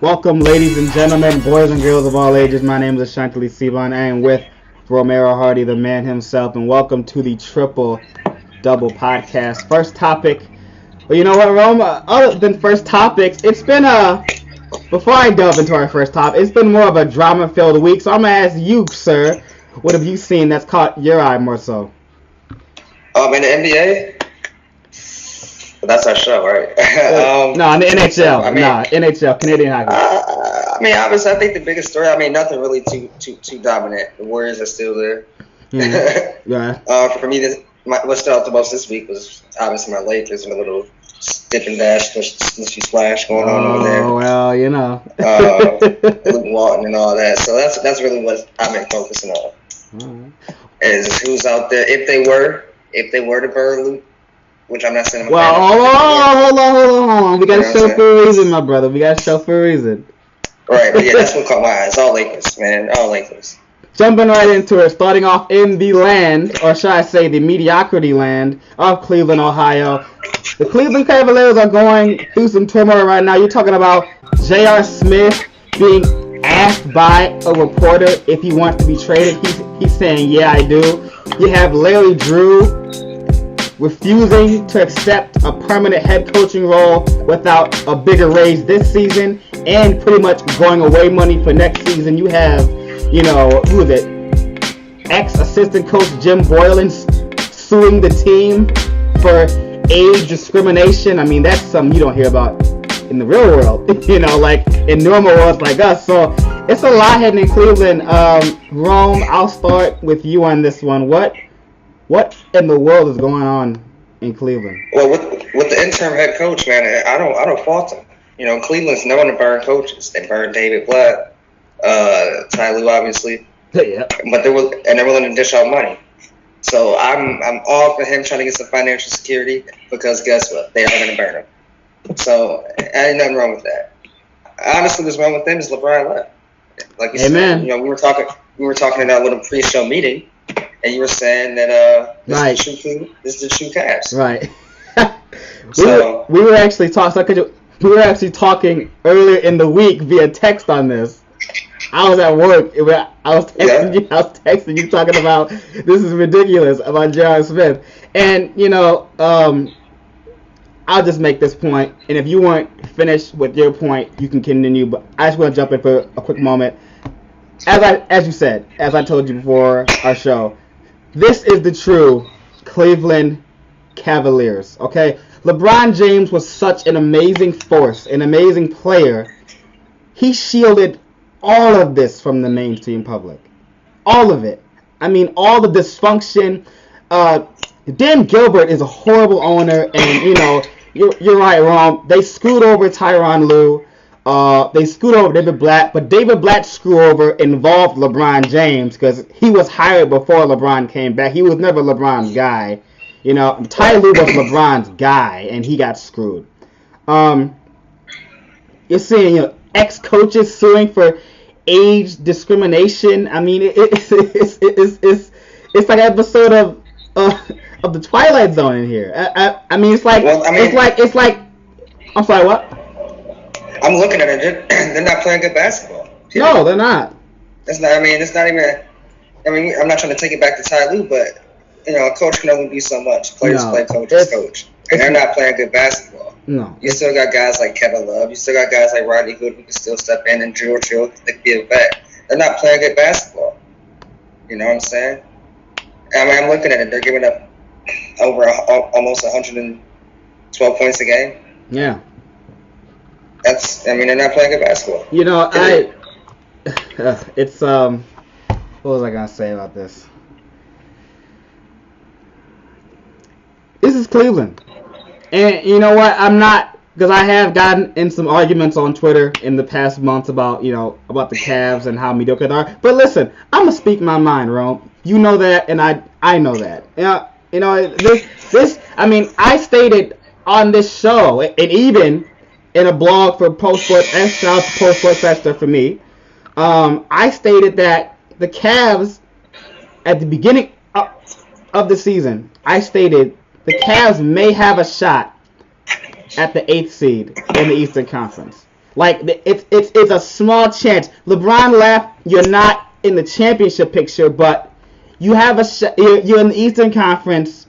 Welcome, ladies and gentlemen, boys and girls of all ages. My name is Ashanti. I am with Romero Hardy, the man himself, and welcome to the Triple Double Podcast. First topic. Well, you know what, Rome? Other than first topics, it's been before I delve into our first topic, it's been more of a drama-filled week. So I'm gonna ask you, sir, what have you seen that's caught your eye more so? In the NBA. That's our show, right? No, in the NHL. NHL, Canadian hockey. Obviously, I think the biggest story. Nothing really too dominant. The Warriors are still there. Yeah. For me, what stood out the most this week was obviously my Lakers and a little dip and dash, slishy splash going on over there. Oh well, you know. Luke Walton and all that. So that's really what I've been focusing on. Is who's out there if they were to burn Luke. Which I'm not saying. Well, hold on. We got to show for a reason, my brother. We got to show for a reason. Right, but yeah, that's what caught my eye. It's all Lakers, man. All Lakers. Jumping right into it, starting off in the land, or should I say the mediocrity land of Cleveland, Ohio. The Cleveland Cavaliers are going through some turmoil right now. You're talking about J.R. Smith being asked by a reporter if he wants to be traded. He's saying, yeah, I do. You have Larry Drew refusing to accept a permanent head coaching role without a bigger raise this season and pretty much going away money for next season. You have, who is it? Ex-assistant coach Jim Boylan suing the team for age discrimination. I mean, that's something you don't hear about in the real world, like in normal worlds like us. So it's a lot heading in Cleveland. Rome, I'll start with you on this one. What in the world is going on in Cleveland? Well, with the interim head coach, man, I don't fault him. Cleveland's known to burn coaches. They burned David Blatt, Ty Lue, obviously. Yeah. But they're willing to dish out money. So I'm all for him trying to get some financial security because guess what? They are going to burn him. So ain't nothing wrong with that. Honestly, what's wrong with them is LeBron left. Like you said, we were talking in that little pre-show meeting. And you were saying that this is the true Cavs. Right. So we were actually talking earlier in the week via text on this. I was at work. I was texting you talking about this is ridiculous about J.R. Smith. And I'll just make this point. And if you weren't finished with your point, you can continue. But I just want to jump in for a quick moment. As I told you before our show, this is the true Cleveland Cavaliers, okay? LeBron James was such an amazing force, an amazing player. He shielded all of this from the mainstream public. All of it. I mean, all the dysfunction. Dan Gilbert is a horrible owner, and, you're right, Ron. They screwed over Tyronn Lue. They screwed over David Blatt, but David Blatt's screw-over involved LeBron James because he was hired before LeBron came back. He was never LeBron's guy. Ty Lue was LeBron's guy, and he got screwed. You're seeing, ex-coaches suing for age discrimination. I mean, it's like an episode of the Twilight Zone in here. I mean, it's like, I'm sorry, what? I'm looking at it. They're not playing good basketball. No, they're not. It's not even. I'm not trying to take it back to Ty Lue, but a coach can only do so much. Players play, coaches coach, and they're not playing good basketball. No. You still got guys like Kevin Love. You still got guys like Rodney Hood who can still step in and drill. They can give back. They're not playing good basketball. You know what I'm saying? I'm looking at it. They're giving up over almost 112 points a game. Yeah. They're not playing good basketball. What was I gonna say about this? This is Cleveland, and you know what? I'm not, because I have gotten in some arguments on Twitter in the past months about about the Cavs and how mediocre they are. But listen, I'm gonna speak my mind, Rome. You know that, and I know that. I stated on this show, and even in a blog for Post Sports, shout out to Post Sports Extra for me, I stated that the Cavs, at the beginning of the season, I stated the Cavs may have a shot at the 8th seed in the Eastern Conference. Like it's a small chance. LeBron left. You're not in the championship picture, but you have you're in the Eastern Conference.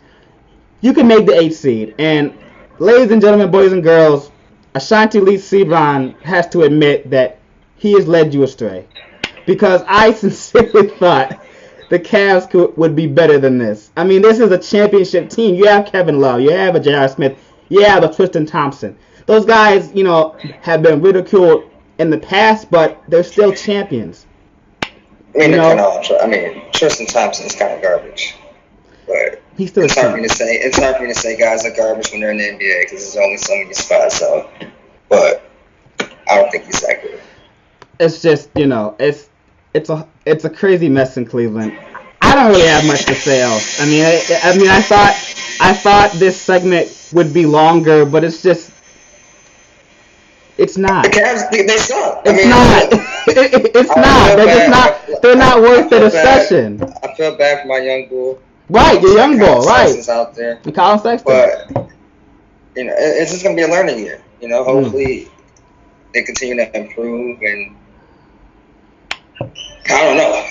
You can make the 8th seed. And ladies and gentlemen, boys and girls, Ashanti Lee Sebron has to admit that he has led you astray, because I sincerely thought the Cavs would be better than this. I mean, this is a championship team. You have Kevin Love. You have a J.R. Smith. You have a Tristan Thompson. Those guys, have been ridiculed in the past, but they're still champions. Tristan Thompson is kind of garbage. But he's still it's hard for me to say guys are garbage when they're in the NBA because there's only so many spots. So, but I don't think he's that good. It's just it's a crazy mess in Cleveland. I don't really have much to say else. I thought this segment would be longer, but it's not. The Cavs, they suck. It's not. They're not worth the discussion. I feel bad for my young bull. Right, your young bull, right? Sexton's out there. Colin Sexton. But it's just gonna be a learning year. Hopefully they continue to improve, and I don't know.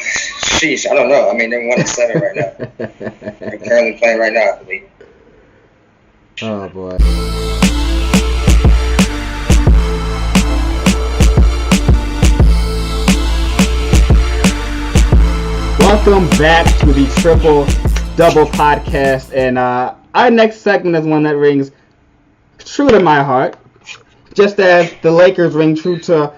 Sheesh, I don't know. I mean, they're 1-7 right now. They're currently playing right now, I believe. Oh boy. Welcome back to the Triple Double Podcast, and our next segment is one that rings true to my heart, just as the Lakers ring true to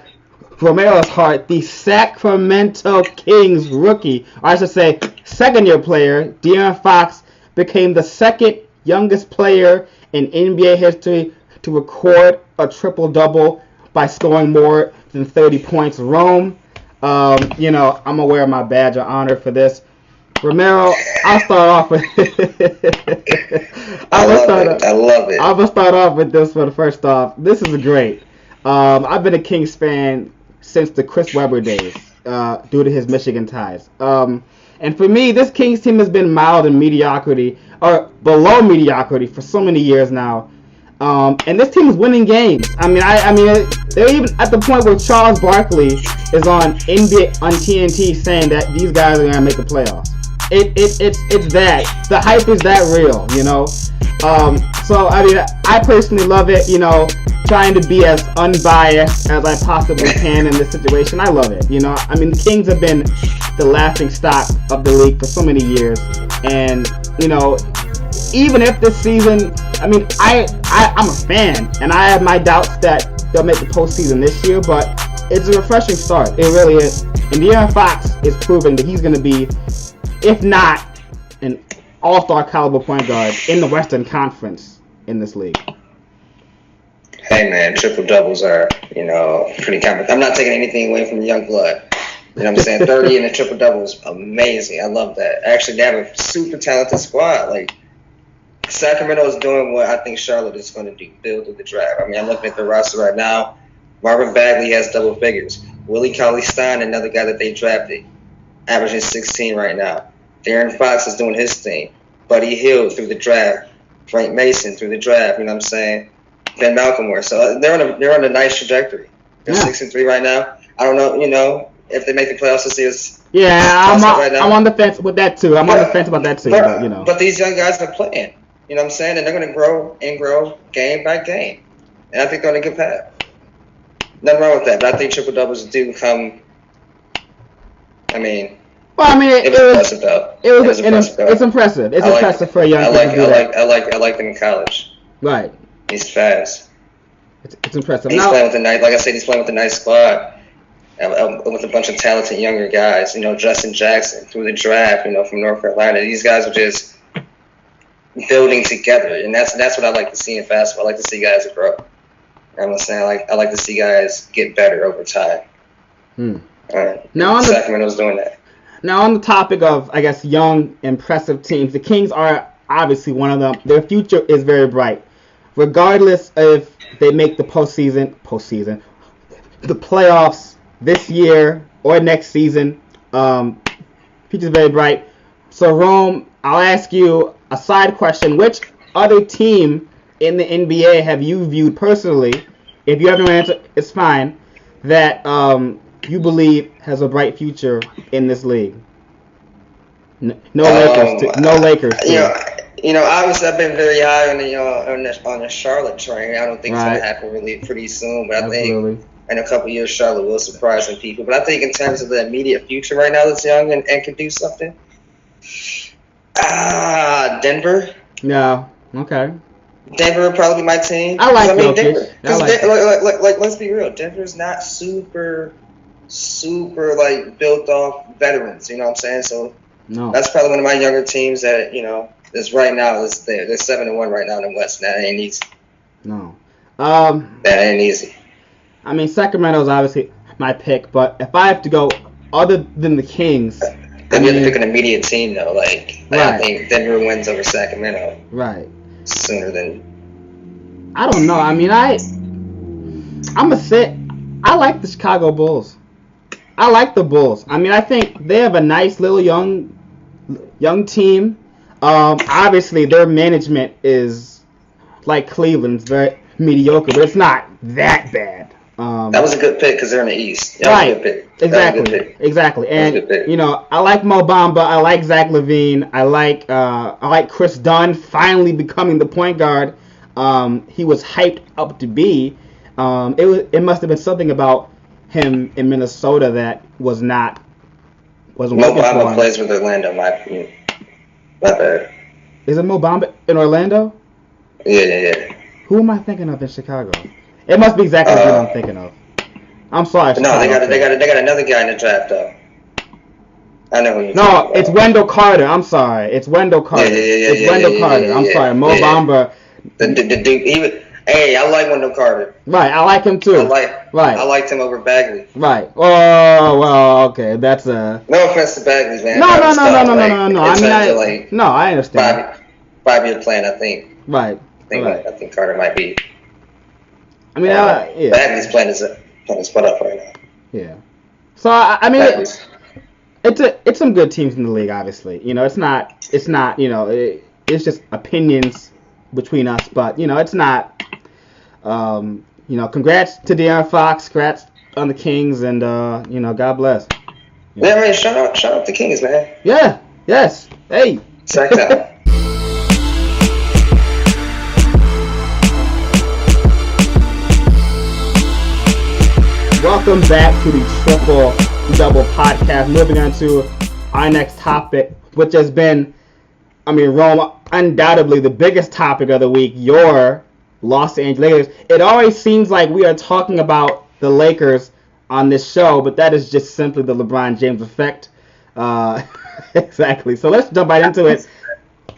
Romero's heart. The Sacramento Kings rookie, or I should say second-year player, De'Aaron Fox, became the second youngest player in NBA history to record a triple-double by scoring more than 30 points. Rome, I'm gonna wear my badge of honor for this. Romero, I'll start off with I love it. I'm gonna start off with this one first off. This is great. I've been a Kings fan since the Chris Webber days, due to his Michigan ties. And for me, this Kings team has been mild in mediocrity, or below mediocrity, for so many years now. And this team is winning games. I mean, they're even at the point where Charles Barkley is on TNT saying that these guys are gonna make the playoffs. It's that. The hype is that real, So I personally love it. Trying to be as unbiased as I possibly can in this situation. I love it. The Kings have been the laughing stock of the league for so many years, and even if this season, I'm a fan, and I have my doubts that they'll make the postseason this year, but it's a refreshing start. It really is. And De'Aaron Fox is proving that he's going to be, if not an all-star caliber point guard in the Western Conference in this league. Hey man, triple doubles are, pretty common. I'm not taking anything away from the young blood. You know what I'm saying? 30 in a triple double is amazing. I love that. Actually, they have a super talented squad. Like, Sacramento is doing what I think Charlotte is going to do, build through the draft. I'm looking at the roster right now. Marvin Bagley has double figures. Willie Cauley-Stein, another guy that they drafted, averaging 16 right now. De'Aaron Fox is doing his thing. Buddy Hield through the draft. Frank Mason through the draft. You know what I'm saying? Ben Malcolmore. So they're on a nice trajectory. They're 6-3 right now. I don't know, if they make the playoffs this year. Yeah, I'm on the fence with that too. I'm on the fence about that too. But these young guys are playing. You know what I'm saying? And they're going to grow game by game. And I think they're on a good path. Nothing wrong with that. But I think triple doubles do come. It was impressive though. It's impressive. It's impressive for a young player. I like him in college. Right. He's fast. It's impressive. He's playing with he's playing with a nice squad. With a bunch of talented younger guys. Justin Jackson through the draft, from North Carolina. These guys are just building together, and that's what I like to see in basketball. I like to see guys grow. I'm saying I like to see guys get better over time. Now Sacramento's doing that. Now on the topic of, I guess, young, impressive teams, the Kings are obviously one of them. Their future is very bright. Regardless if they make the postseason, the playoffs this year or next season, future is very bright. So Rome, I'll ask you a side question. Which other team in the NBA have you viewed personally if you have no answer, it's fine. That you believe has a bright future in this league. No Lakers. Obviously I've been very high on the Charlotte train. I don't think it's gonna happen really pretty soon, but I think in a couple years Charlotte will surprise some people. But I think in terms of the immediate future right now that's young and can do something. Denver. No. Okay. Denver would probably be my team. I like Denver. Like, let's be real. Denver's not super like built off veterans. You know what I'm saying? So that's probably one of my younger teams that is right now. They're 7-1 right now in the West. That ain't easy. No. That ain't easy. I mean, Sacramento's obviously my pick, but if I have to go other than the Kings. Then you have to pick an immediate team, though. Like I think Denver wins over Sacramento. Right. Sooner than. I don't know. I mean, I like the Chicago Bulls. I like the Bulls. I mean, I think they have a nice little young team. Obviously, their management is like Cleveland's, very mediocre, but it's not that bad. That was a good pick because they're in the East. Right. Exactly. And I like Mo Bamba. I like Zach LaVine. I like Chris Dunn finally becoming the point guard he was hyped up to be. It must have been something about him in Minnesota that wasn't Mo working for Bamba him. plays with Orlando. My bad. Is it Mo Bamba in Orlando? Yeah. Who am I thinking of in Chicago? It must be exactly what I'm thinking of. I'm sorry. No, they got another guy in the draft though. I know who you're talking about. It's Wendell Carter. I'm sorry. It's Wendell Carter. It's Wendell Carter. I'm sorry. Mo Bamba. The dude, hey, I like Wendell Carter. Right, I like him too. I liked him over Bagley. Right. Oh, well, okay. That's no offense to Bagley, man. No. I understand. 5-year plan, I think. Right. I think Carter might be. I mean, Bagley's plan is put up right now. Yeah. So I mean, it's some good teams in the league. Obviously, it's not. It's just opinions between us, but it's not. Congrats to De'Aaron Fox. Congrats on the Kings, and God bless. Yeah, man. Shout out the Kings, man. Yeah. Yes. Hey. Check out. Welcome back to the Triple Double Podcast. Moving on to our next topic, which has been, Rome, undoubtedly the biggest topic of the week, your Los Angeles Lakers. It always seems like we are talking about the Lakers on this show, but that is just simply the LeBron James effect. Exactly. So let's jump right into it.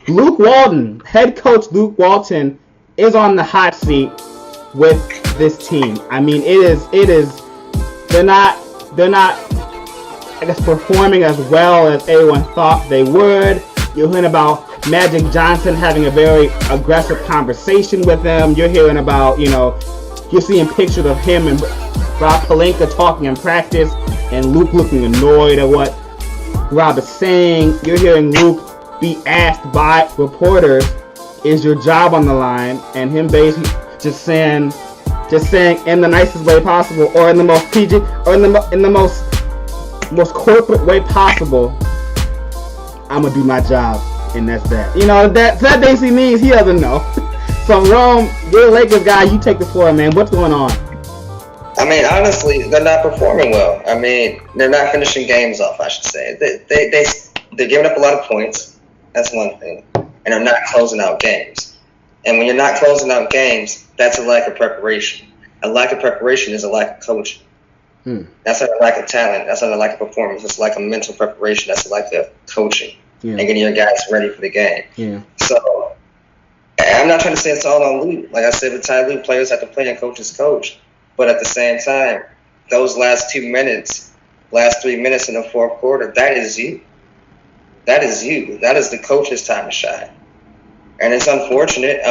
Luke Walton, head coach Luke Walton, is on the hot seat with this team. I mean, it is. They're not, I guess, performing as well as everyone thought they would. You're hearing about Magic Johnson having a very aggressive conversation with them. You're hearing about, you're seeing pictures of him and Rob Pelinka talking in practice and Luke looking annoyed at what Rob is saying. You're hearing Luke be asked by reporters, is your job on the line? And him basically just saying in the nicest way possible, or in the most PG, or in the most corporate way possible, I'm gonna do my job, and that's that. That basically means he doesn't know. So Rome, you're a Lakers guy, you take the floor, man. What's going on? I mean, honestly, they're not performing well. I mean, they're not finishing games off, I should say. They're giving up a lot of points. That's one thing, and they're not closing out games. And when you're not closing out games, that's a lack of preparation. A lack of preparation is a lack of coaching. That's not a lack of talent. That's not a lack of performance. It's like a mental preparation. That's a lack of coaching and getting your guys ready for the game. Yeah. So I'm not trying to say it's all on Luke. Like I said, with Ty Lue, players have to play and coaches coach. But at the same time, those last 3 minutes in the fourth quarter, that is you. That is you. That is the coach's time to shine. And it's unfortunate.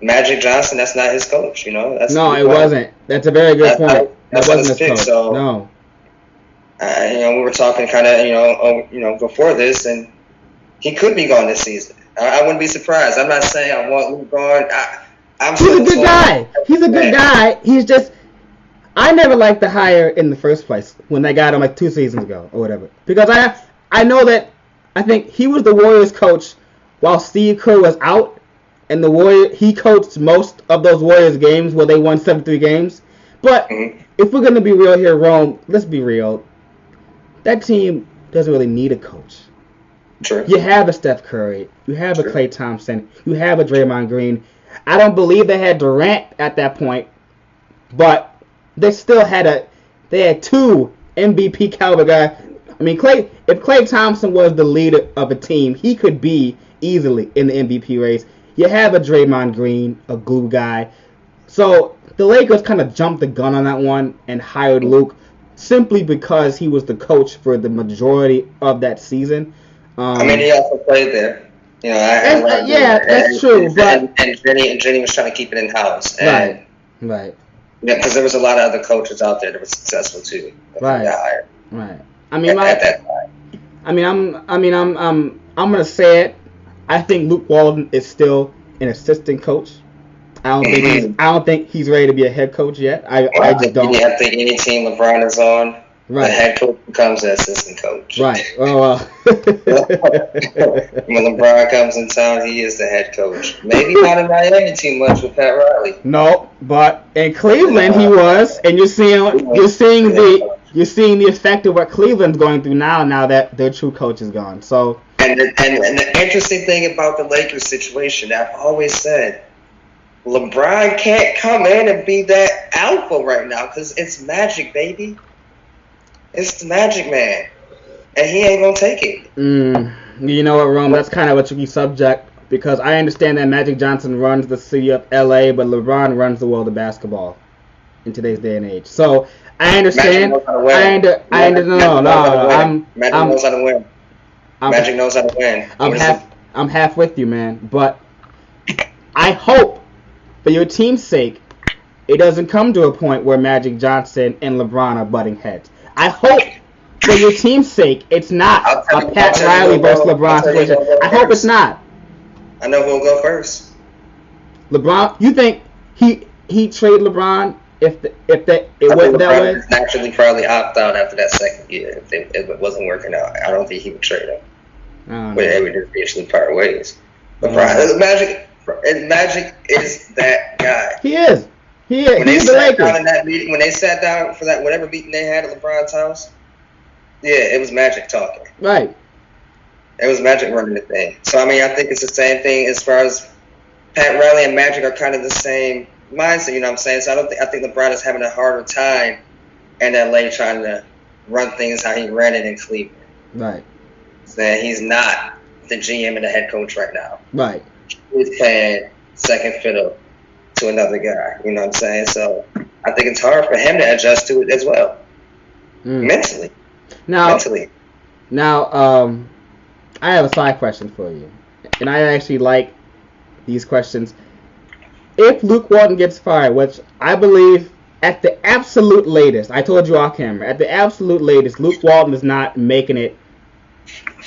Magic Johnson, that's not his coach, No, it wasn't. That's a very good point. That wasn't his coach. So, no. We were talking kind of, before this, and he could be gone this season. I wouldn't be surprised. I'm not saying I want Luke gone. He's a good guy. He's a good guy. He's just, I never liked the hire in the first place when they got him like 2 seasons ago or whatever. Because I know that I think he was the Warriors coach while Steve Kerr was out, and he coached most of those Warriors games where they won 73 games. But if we're gonna be real here, Rome, let's be real. That team doesn't really need a coach. True. You have a Steph Curry. You have a Klay Thompson. You have a Draymond Green. I don't believe they had Durant at that point, but they still had they had 2 MVP caliber guys. I mean, if Klay Thompson was the leader of a team, he could be easily in the MVP race. You have a Draymond Green, a glue guy. So the Lakers kind of jumped the gun on that one and hired Luke simply because he was the coach for the majority of that season. I mean, he also played there. You know, that's true. And Jenny was trying to keep it in house. Right. Yeah, because there was a lot of other coaches out there that were successful too. Right. Got hired. Right. I mean, at that time. I'm gonna say it. I think Luke Walton is still an assistant coach. I don't think he's ready to be a head coach yet. I just don't. I think any team LeBron is on, the head coach becomes an assistant coach. Right. Oh well. When LeBron comes in town, he is the head coach. Maybe not in Miami too much with Pat Riley. No, but in Cleveland he was, and you're seeing the effect of what Cleveland's going through now that their true coach is gone. So. And the interesting thing about the Lakers situation, I've always said, LeBron can't come in and be that alpha right now because it's Magic, baby. It's the Magic Man, and he ain't gonna take it. You know what, Rome? That's kind of a tricky subject because I understand that Magic Johnson runs the city of LA, but LeBron runs the world of basketball in today's day and age. So I understand. Magic knows how to win. Magic knows how to win. I'm half with you, man. But I hope, for your team's sake, it doesn't come to a point where Magic Johnson and LeBron are butting heads. I hope, for your team's sake, it's not a Pat Riley versus LeBron situation. I hope it's not. I know who'll go first. LeBron, you think he trade LeBron if it went that way? Naturally, probably opt out after that second year if it wasn't working out. I don't think he would trade him. But they would just eventually part ways. LeBron, Magic is that guy. He is. When they sat down in that meeting, when they sat down for that whatever meeting they had at LeBron's house, it was Magic talking. Right. It was Magic running the thing. So I mean, I think it's the same thing as far as Pat Riley and Magic are kind of the same mindset. You know what I'm saying? So I think LeBron is having a harder time in LA trying to run things how he ran it in Cleveland. Right. Saying he's not the GM and the head coach right now. Right. He's playing second fiddle to another guy. You know what I'm saying? So I think it's hard for him to adjust to it as well. Mentally. Now, I have a side question for you. And I actually like these questions. If Luke Walton gets fired, which I believe at the absolute latest, I told you off camera, at the absolute latest, Luke Walton is not making it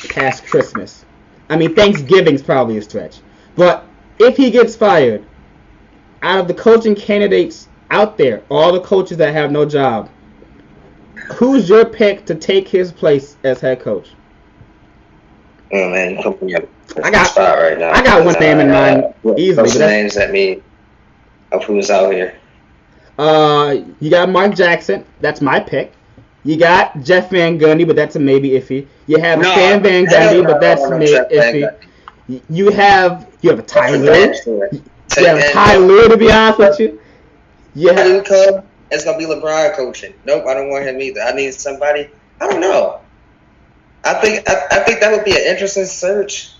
past Christmas. I mean, Thanksgiving's probably a stretch. But if he gets fired, out of the coaching candidates out there, all the coaches that have no job, who's your pick to take his place as head coach? Oh man, I got spot right now. I got one name in mind easily. What's the names that mean of who's out here? You got Mark Jackson. That's my pick. You got Jeff Van Gundy, but that's a maybe iffy. You have Stan Van Gundy, but that's maybe iffy. You have a Ty Lue. You have Ty Lue, to be honest with you. It's gonna be LeBron coaching. Nope, I don't want him either. I need somebody. I don't know. I think that would be an interesting search.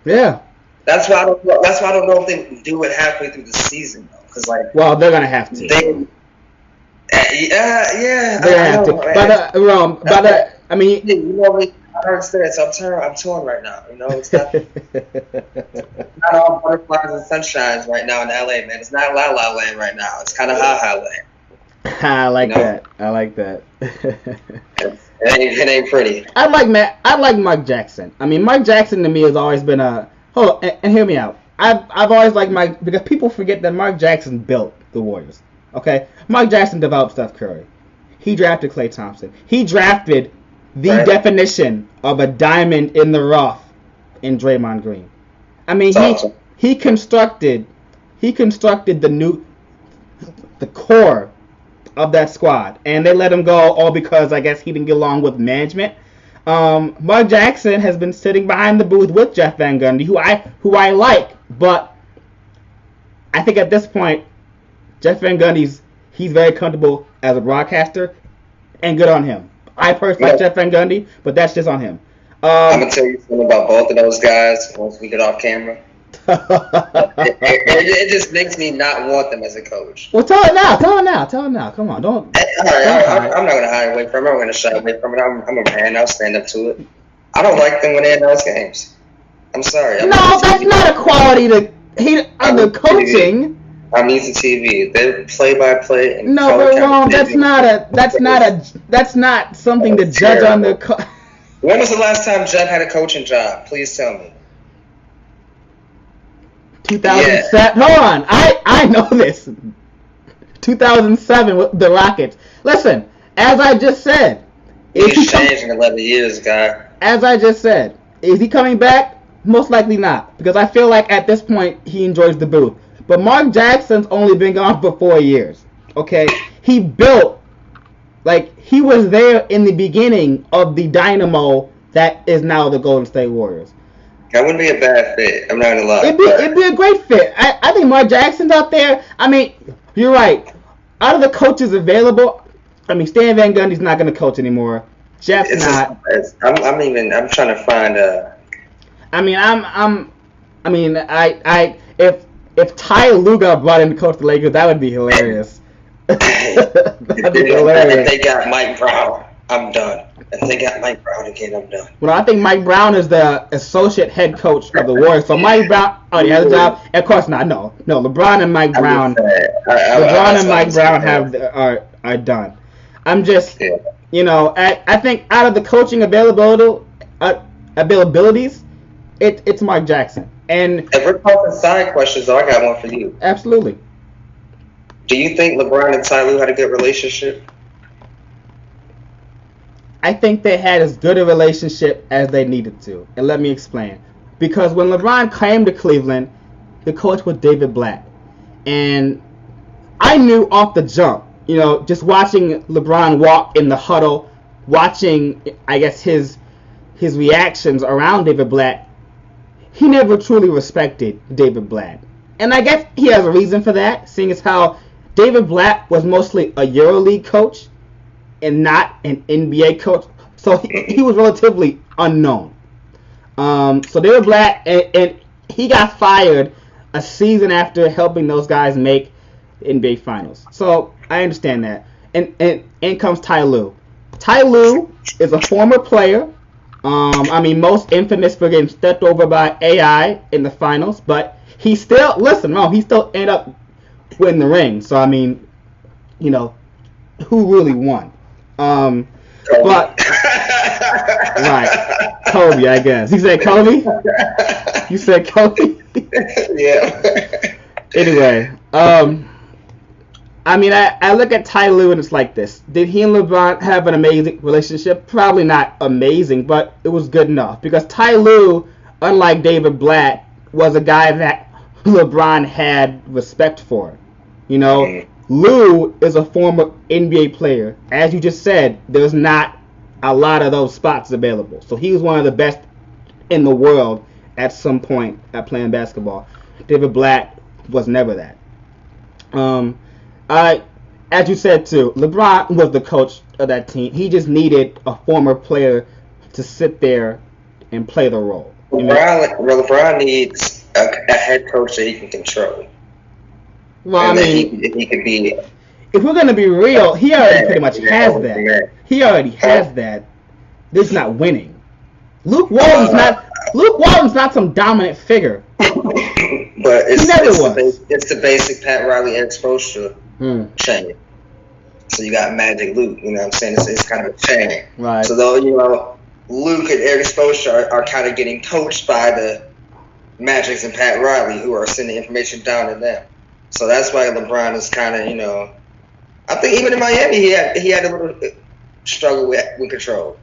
Yeah. That's why I don't know if they do it halfway through the season though, because they're gonna have to. They're gonna have to. I mean, you know, I understand. So I'm torn right now. You know, it's not all butterflies and sunshines right now in LA, man. It's not La La Land right now. It's kind of Ha Ha Land. I like that. I like that. It ain't pretty. I like Mike Jackson. I mean, Mike Jackson to me has always been a. Hold on, and hear me out. I've always liked Mike because people forget that Mark Jackson built the Warriors. Okay, Mark Jackson developed Steph Curry. He drafted Klay Thompson. He drafted the definition of a diamond in the rough in Draymond Green. I mean, he constructed the core of that squad, and they let him go all because I guess he didn't get along with management. Mark Jackson has been sitting behind the booth with Jeff Van Gundy, who I like, but I think at this point, Jeff Van Gundy's he's very comfortable as a broadcaster, and good on him. I personally like Jeff Van Gundy, but that's just on him. I'm gonna tell you something about both of those guys once we get off camera. it just makes me not want them as a coach. Well, tell it now. Come on, don't. I'm not gonna hide away from it. I'm gonna shy away from it. I'm a man. I'll stand up to it. I don't like them when they announce games. I'm sorry. That's not a quality to hate on the coaching. I'm using TV. They're play-by-play. And no, but wrong. That's not something to judge on the. When was the last time Jeff had a coaching job? Please tell me. 2007. Yeah. Hold on. I know this. 2007 with the Rockets. Listen, as I just said, he's changed in 11 years, guy. As I just said, is he coming back? Most likely not, because I feel like at this point he enjoys the booth. But Mark Jackson's only been gone for 4 years. Okay, he built, he was there in the beginning of the dynamo that is now the Golden State Warriors. That wouldn't be a bad fit. I'm not gonna lie. It'd be a great fit. I think Mark Jackson's out there. I mean, you're right. Out of the coaches available, I mean, Stan Van Gundy's not gonna coach anymore. Jeff's not. I'm trying to find a. If Ty Lue got brought in to coach the Lakers, that would be hilarious. That'd be hilarious. If they got Mike Brown, I'm done. If they got Mike Brown again, I'm done. Well, I think Mike Brown is the associate head coach of the Warriors. So Mike Brown already has a job. Of course not. No. LeBron and Mike Brown. Are done. I'm just, I think out of the coaching availabilities, it's Mark Jackson. And if we're talking side questions, I got one for you. Absolutely. Do you think LeBron and Ty Lue had a good relationship? I think they had as good a relationship as they needed to. And let me explain. Because when LeBron came to Cleveland, the coach was David Blatt. And I knew off the jump, just watching LeBron walk in the huddle, watching, I guess, his reactions around David Blatt, he never truly respected David Blatt. And I guess he has a reason for that, seeing as how David Blatt was mostly a EuroLeague coach and not an NBA coach. So he was relatively unknown. So David Blatt, and he got fired a season after helping those guys make the NBA Finals. So I understand that. And in comes Ty Lue. Ty Lue is a former player. Most infamous for getting stepped over by AI in the finals, but he still ended up winning the ring. So, who really won? But right, Kobe, I guess. You said Kobe? You said Kobe? Yeah. Anyway, I look at Ty Lue and it's like this. Did he and LeBron have an amazing relationship? Probably not amazing, but it was good enough. Because Ty Lue, unlike David Blatt, was a guy that LeBron had respect for. Lue is a former NBA player. As you just said, there's not a lot of those spots available. So he was one of the best in the world at some point at playing basketball. David Blatt was never that. As you said too, LeBron was the coach of that team. He just needed a former player to sit there and play the role. LeBron needs a head coach that he can control. Well, he could be. If we're gonna be real, he already pretty much has that. He already has that. This is not winning. Luke Walton's not some dominant figure. But it's the basic Pat Riley exposure chain. So you got Magic Luke, you know what I'm saying? It's kind of a chain. Right. So though, Luke and Eric Spoelstra are kind of getting coached by Magics and Pat Riley, who are sending information down to them. So that's why LeBron is kind of, I think even in Miami he had a little struggle with control.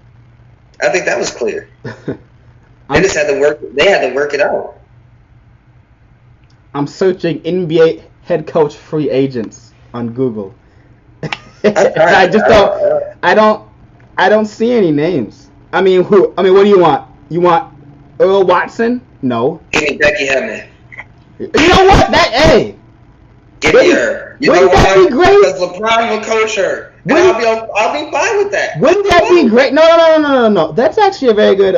I think that was clear. They just had to work. They had to work it out. I'm searching NBA head coach free agents on Google. I just don't. I don't see any names. I mean, what do you want? You want Earl Watson? No. Give me Becky Hammond. You know what? Give me her. You know that why? Be great? Because LeBron will coach her. And I'll be fine with that. Wouldn't that be great? No. That's actually a very good,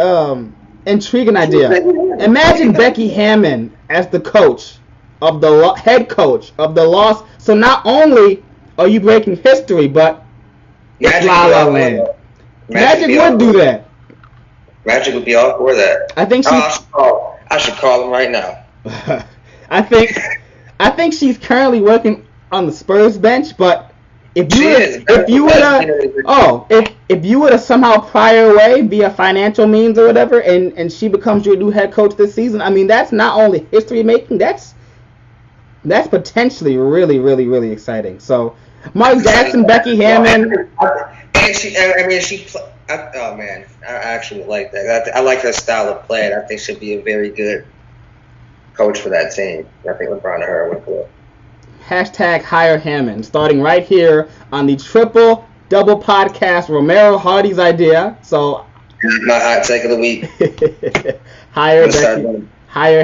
intriguing idea. Imagine Becky Hammond as the coach of the head coach of the loss. So not only are you breaking history, but it's La La Land. Magic would do that. Magic would be all for that. I think I should call him right now. I think she's currently working on the Spurs bench, but if you would have somehow prior way via financial means or whatever, and she becomes your new head coach this season, I mean that's not only history making, that's potentially really, really, really exciting. So Mark Jackson, Becky Hammond, and oh man, I actually like that. I like her style of play, and I think she'd be a very good coach for that team. I think LeBron and her would play. # hire Hammond, starting right here on the Triple Double Podcast, Romero Hardy's idea. So my hot take of the week. Hire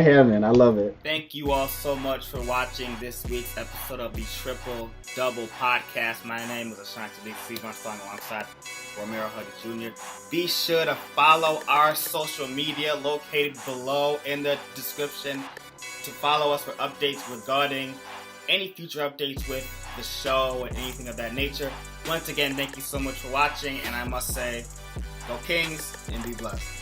Hammond. I love it. Thank you all so much for watching this week's episode of the Triple Double Podcast. My name is Ashanti alongside Romero Hardy Jr. Be sure to follow our social media located below in the description to follow us for updates regarding any future updates with the show and anything of that nature. Once again, thank you so much for watching, and I must say, go Kings and be blessed.